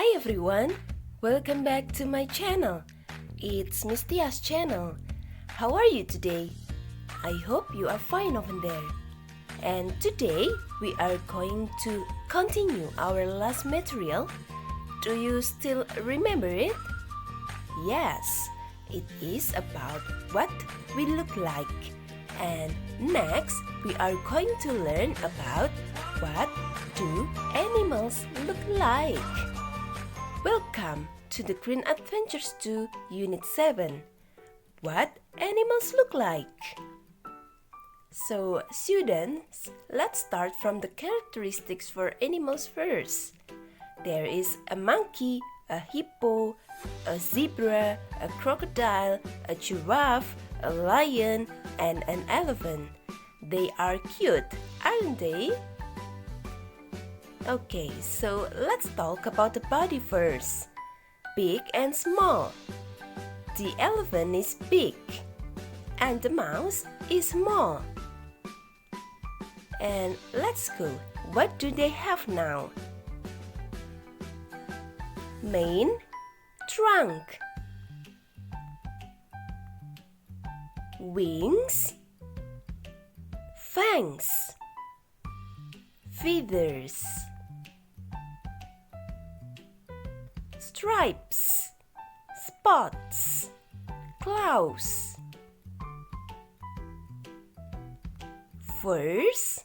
Hi everyone! Welcome back to my channel. It's Miss Tia's channel. How are you today? I hope you are fine over there. And today we are going to continue our last material. Do you still remember it? Yes, it is about what we look like. And next we are going to learn about what do animals look like. Welcome to the Green Adventures 2 Unit 7. What animals look like? So, students, let's start from the characteristics for animals first. There is a monkey, a hippo, a zebra, a crocodile, a giraffe, a lion, and an elephant. They are cute, aren't they? Okay, so let's talk about the body first. Big and small. The elephant is big, and the mouse is small. And let's go. What do they have now? Mane, trunk, wings, fangs, feathers, stripes, spots, claws, furs,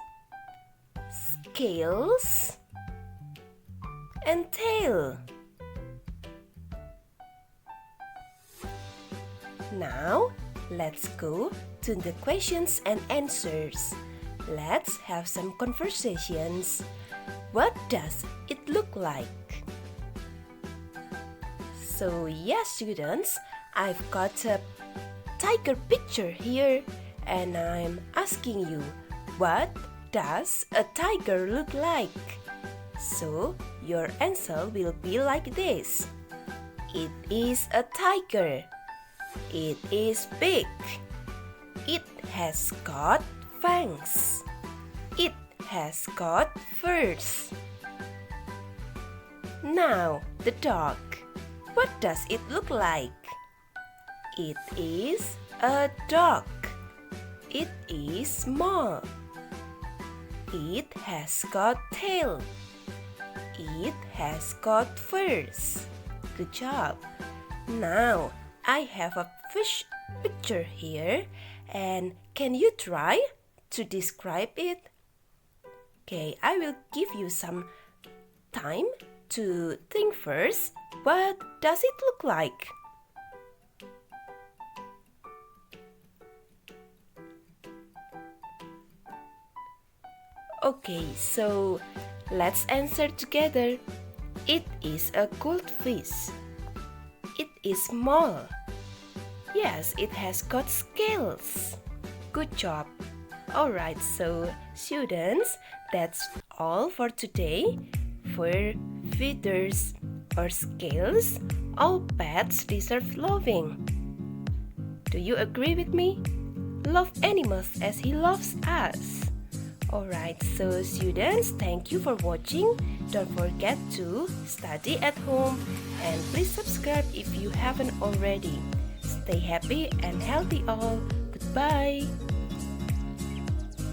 scales, and tail. Now, let's go to the questions and answers. Let's have some conversations. What does it look like? So yes, students, I've got a tiger picture here and I'm asking you, what does a tiger look like? So your answer will be like this. It is a tiger. It is big. It has got fangs. It has got furs. Now the dog. What does it look like? It is a dog. It is small. It has got tail. It has got furs. Good job. Now I have a fish picture here, and can you try to describe it? Okay, I will give you some time to think first. What does it look like? Okay, so let's answer together. It is a goldfish. It is small. Yes, it has got scales. Good job. Alright, so students, that's all for today. For feathers or scales, all pets deserve loving. Do you agree with me? Love animals as he loves us. Alright, so students, thank you for watching. Don't forget to study at home and please subscribe if you haven't already. Stay happy and healthy all. Goodbye.